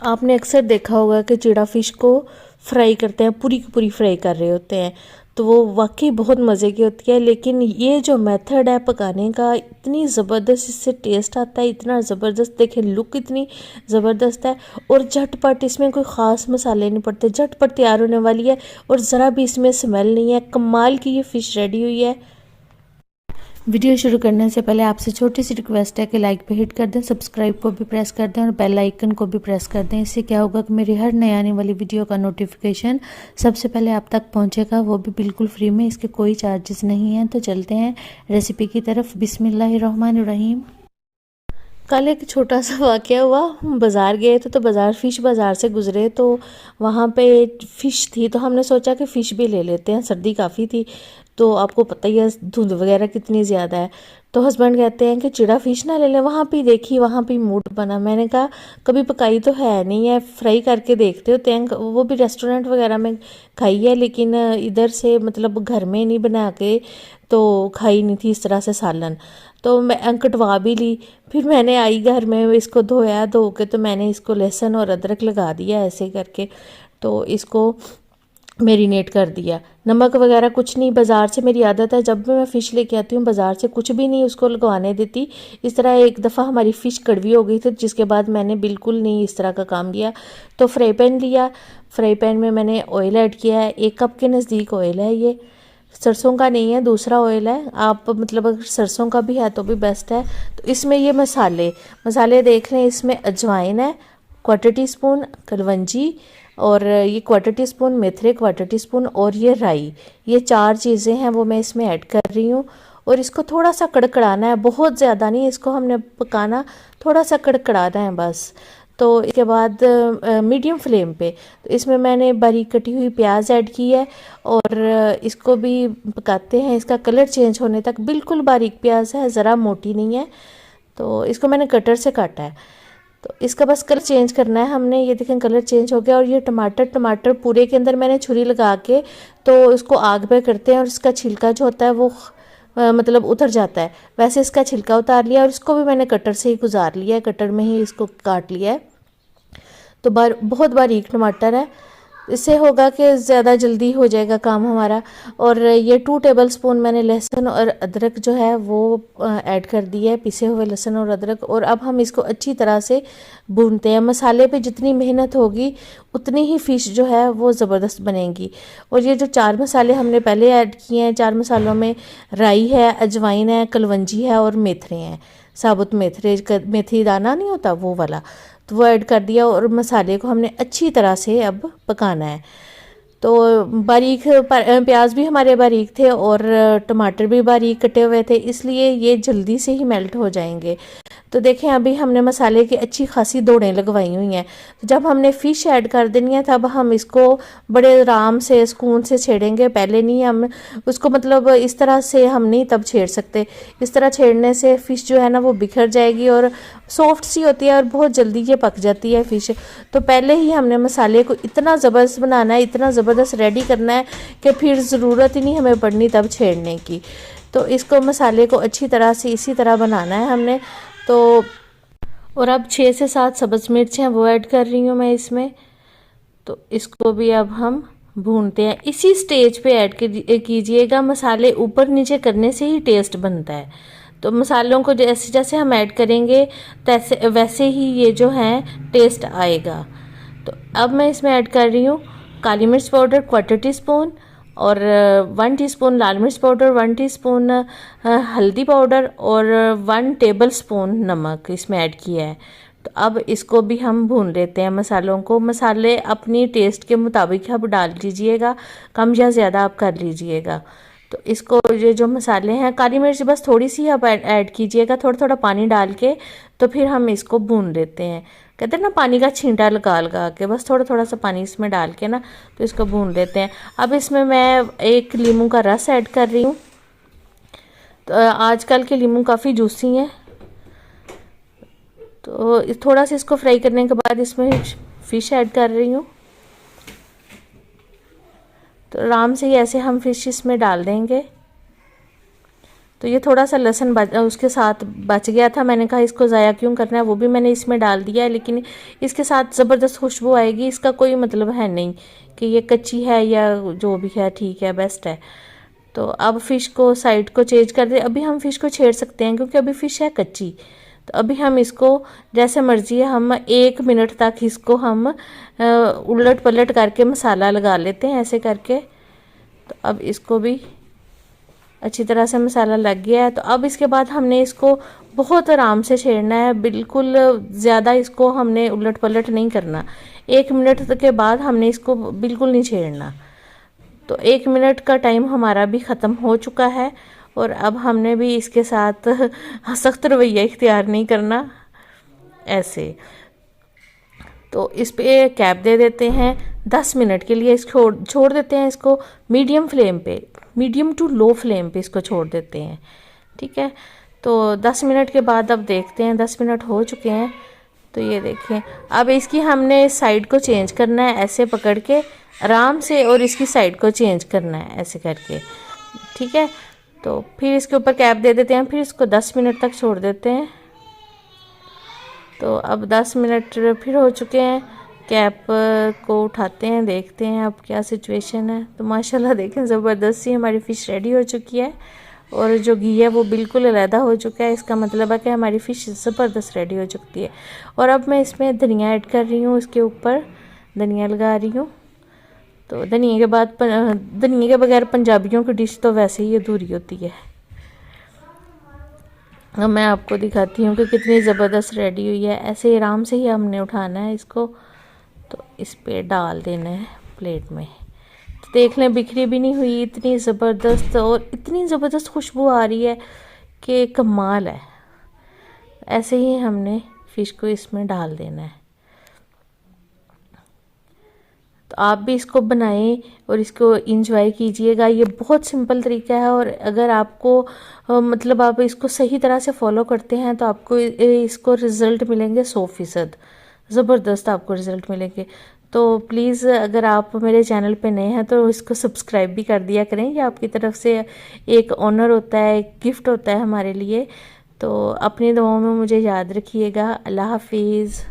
आपने अक्सर देखा होगा कि चिड़ा फिश को फ्राई करते हैं, पूरी की पूरी फ्राई कर रहे होते हैं, तो वो वाकई बहुत मज़े की होती है। लेकिन ये जो मेथड है पकाने का, इतनी ज़बरदस्त इससे टेस्ट आता है, इतना ज़बरदस्त, देखें लुक इतनी ज़बरदस्त है। और झटपट, इसमें कोई ख़ास मसाले नहीं पड़ते, झटपट तैयार होने वाली है और ज़रा भी इसमें स्मेल नहीं है। कमाल की ये फ़िश रेडी हुई है। वीडियो शुरू करने से पहले आपसे छोटी सी रिक्वेस्ट है कि लाइक पे हिट कर दें, सब्सक्राइब को भी प्रेस कर दें और बेल आइकन को भी प्रेस कर दें। इससे क्या होगा कि मेरी हर नई आने वाली वीडियो का नोटिफिकेशन सबसे पहले आप तक पहुंचेगा, वो भी बिल्कुल फ्री में, इसके कोई चार्जेस नहीं हैं। तो चलते हैं रेसिपी की तरफ। बिस्मिल्लाहिर्रहमानिर्रहीम। कल एक छोटा सा वाक़या हुआ। हम बाज़ार गए थे, तो फ़िश बाज़ार से गुज़रे तो वहाँ पे फ़िश थी, तो हमने सोचा कि फ़िश भी ले लेते हैं। सर्दी काफ़ी थी, तो आपको पता ही है धुंध वगैरह कितनी ज़्यादा है। तो हस्बैंड कहते हैं कि चिड़ा फ़िश ना ले लें, वहाँ पे देखी, वहाँ पे मूड बना। मैंने कहा कभी पकाई तो है नहीं है, फ्राई करके देखते होते हैं। वो भी रेस्टोरेंट वगैरह में खाई है, लेकिन इधर से मतलब घर में नहीं बना के तो खाई नहीं थी इस तरह से सालन। तो मैं कटवा भी ली। फिर मैंने आई घर में, इसको धोया, धो के तो मैंने इसको लहसुन और अदरक लगा दिया ऐसे करके, तो इसको मेरीनेट कर दिया। नमक वगैरह कुछ नहीं, बाज़ार से मेरी आदत है, जब भी मैं फ़िश लेके आती हूँ बाज़ार से कुछ भी नहीं उसको लगवाने देती। इस तरह एक दफ़ा हमारी फ़िश कड़वी हो गई थी, जिसके बाद मैंने बिल्कुल नहीं इस तरह का काम किया। तो फ्राई पैन लिया, फ्राई पैन में मैंने ऑयल ऐड किया है, 1 कप के नज़दीक ऑयल है। ये सरसों का नहीं है, दूसरा ऑयल है। आप मतलब अगर सरसों का भी है तो भी बेस्ट है। तो इसमें ये मसाले देख लें। इसमें अजवाइन है, 1/4 टीस्पून कलवंजी, और ये 1/4 टीस्पून मेथरे, 1/4 टीस्पून, और ये राई। ये 4 चीज़ें हैं वो मैं इसमें ऐड कर रही हूँ। और इसको थोड़ा सा कड़कड़ाना है, बहुत ज़्यादा नहीं इसको हमने पकाना, थोड़ा सा कड़कड़ाना है बस। तो इसके बाद मीडियम फ्लेम पे तो इसमें मैंने बारीक कटी हुई प्याज ऐड की है, और इसको भी पकाते हैं, इसका कलर चेंज होने तक। बिल्कुल बारीक प्याज है, ज़रा मोटी नहीं है। तो इसको मैंने कटर से काटा है, तो इसका बस कलर चेंज करना है हमने। ये देखें कलर चेंज हो गया। और ये टमाटर पूरे के अंदर मैंने छुरी लगा के तो इसको आग पे करते हैं, और इसका छिलका जो होता है वो मतलब उतर जाता है। वैसे इसका छिलका उतार लिया, और इसको भी मैंने कटर से ही गुजार लिया है, कटर में ही इसको काट लिया है। तो बहुत बारीक टमाटर है, इससे होगा कि ज़्यादा जल्दी हो जाएगा काम हमारा। और ये 2 टेबलस्पून मैंने लहसुन और अदरक जो है वो ऐड कर दिया है, पिसे हुए लहसुन और अदरक। और अब हम इसको अच्छी तरह से भूनते हैं। मसाले पे जितनी मेहनत होगी उतनी ही फ़िश जो है वो ज़बरदस्त बनेगी। और ये जो 4 मसाले हमने पहले ऐड किए हैं, 4 मसालों में राई है, अजवाइन है, कलवंजी है और मेथरे हैं, साबुत मेथरे, मेथी दाना नहीं होता वो वाला, तो वो ऐड कर दिया। और मसाले को हमने अच्छी तरह से अब पकाना है। तो बारीक प्याज भी हमारे बारीक थे और टमाटर भी बारीक कटे हुए थे, इसलिए ये जल्दी से ही मेल्ट हो जाएंगे। तो देखें अभी हमने मसाले की अच्छी खासी दौड़ें लगवाई हुई हैं। तो जब हमने फ़िश ऐड कर देनी है तब हम इसको बड़े आराम से सुकून से छेड़ेंगे, पहले नहीं हम उसको मतलब इस तरह से हम नहीं तब छेड़ सकते। इस तरह छेड़ने से फ़िश जो है ना वो बिखर जाएगी, और सॉफ्ट सी होती है और बहुत जल्दी ये पक जाती है फ़िश। तो पहले ही हमने मसाले को इतना ज़बरदस्त बनाना है, इतना ज़बरदस्त रेडी करना है कि फिर ज़रूरत ही नहीं हमें पड़नी तब छेड़ने की। तो इसको मसाले को अच्छी तरह से इसी तरह बनाना है हमने। तो और अब 6 से 7 सब्ज़ मिर्च हैं वो ऐड कर रही हूँ मैं इसमें। तो इसको भी अब हम भूनते हैं। इसी स्टेज पे ऐड कीजिएगा, मसाले ऊपर नीचे करने से ही टेस्ट बनता है। तो मसालों को जैसे जैसे हम ऐड करेंगे तैसे वैसे ही ये जो है टेस्ट आएगा। तो अब मैं इसमें ऐड कर रही हूँ काली मिर्च पाउडर 1/4 टीस्पून, और 1 टीस्पून लाल मिर्च पाउडर, 1 टीस्पून हल्दी पाउडर, और 1 टेबलस्पून नमक इसमें ऐड किया है। तो अब इसको भी हम भून लेते हैं मसालों को। मसाले अपनी टेस्ट के मुताबिक आप डाल लीजिएगा, कम या ज़्यादा आप कर लीजिएगा। तो इसको ये जो मसाले हैं, काली मिर्च बस थोड़ी सी आप ऐड कीजिएगा, थोड़ा थोड़ा पानी डाल के, तो फिर हम इसको भून लेते हैं। कहते हैं ना पानी का छींटा लगा लगा के, बस थोड़ा थोड़ा सा पानी इसमें डाल के ना तो इसको भून लेते हैं। अब इसमें मैं 1 लीमू का रस ऐड कर रही हूँ। तो आजकल के लीमू काफ़ी जूसी हैं, तो थोड़ा सा इसको फ्राई करने के बाद इसमें फ़िश ऐड कर रही हूँ। तो आराम से ही ऐसे हम फ़िश इसमें डाल देंगे। तो ये थोड़ा सा लहसुन उसके साथ बच गया था, मैंने कहा इसको ज़ाया क्यों करना है, वो भी मैंने इसमें डाल दिया है। लेकिन इसके साथ ज़बरदस्त खुशबू आएगी, इसका कोई मतलब है नहीं कि ये कच्ची है या जो भी है, ठीक है, बेस्ट है। तो अब फ़िश को साइड को चेंज कर दे। अभी हम फ़िश को छेड़ सकते हैं क्योंकि अभी फ़िश है कच्ची। तो अभी हम इसको जैसे मर्जी है, हम 1 मिनट तक इसको हम उलट पलट करके मसाला लगा लेते हैं ऐसे करके। तो अब इसको भी अच्छी तरह से मसाला लग गया है। तो अब इसके बाद हमने इसको बहुत आराम से छेड़ना है, बिल्कुल ज़्यादा इसको हमने उलट पलट नहीं करना। 1 मिनट के बाद हमने इसको बिल्कुल नहीं छेड़ना। तो 1 मिनट का टाइम हमारा भी ख़त्म हो चुका है और अब हमने भी इसके साथ सख्त रवैया इख्तियार नहीं करना ऐसे। तो इस पे कैप दे देते हैं 10 मिनट के लिए, इसको छोड़ देते हैं। इसको मीडियम फ्लेम पे, मीडियम टू लो फ्लेम पे इसको छोड़ देते हैं, ठीक है। तो 10 मिनट के बाद अब देखते हैं, 10 मिनट हो चुके हैं। तो ये देखें, अब इसकी हमने साइड को चेंज करना है ऐसे पकड़ के आराम से, और इसकी साइड को चेंज करना है ऐसे करके, ठीक है। तो फिर इसके ऊपर कैप दे देते हैं, फिर इसको 10 मिनट तक छोड़ देते हैं। तो अब 10 मिनट फिर हो चुके हैं, कैप को उठाते हैं, देखते हैं अब क्या सिचुएशन है। तो माशाल्लाह देखें, ज़बरदस्त सी हमारी फ़िश रेडी हो चुकी है और जो घी है वो बिल्कुल अलहदा हो चुका है। इसका मतलब है कि हमारी फ़िश ज़बरदस्त रेडी हो चुकी है। और अब मैं इसमें धनिया ऐड कर रही हूँ, इसके ऊपर धनिया लगा रही हूँ। तो धनिया के बाद धनिया के बगैर पंजाबियों की डिश तो वैसे ही अधूरी होती है। अब मैं आपको दिखाती हूँ कि कितनी ज़बरदस्त रेडी हुई है। ऐसे आराम से ही हमने उठाना है इसको, तो इस पे डाल देना है प्लेट में। तो देख लें, बिखरी भी नहीं हुई, इतनी ज़बरदस्त, और इतनी ज़बरदस्त खुशबू आ रही है कि कमाल है। ऐसे ही हमने फ़िश को इसमें डाल देना है। तो आप भी इसको बनाएं और इसको इंजॉय कीजिएगा। ये बहुत सिंपल तरीका है, और अगर आपको मतलब आप इसको सही तरह से फॉलो करते हैं तो आपको इसको रिज़ल्ट मिलेंगे 100%, ज़बरदस्त आपको रिज़ल्ट मिलेंगे। तो प्लीज़ अगर आप मेरे चैनल पे नए हैं तो इसको सब्सक्राइब भी कर दिया करें। ये आपकी तरफ से एक ऑनर होता है, एक गिफ्ट होता है हमारे लिए। तो अपनी दुआओं में मुझे याद रखिएगा। अल्लाह हाफिज़।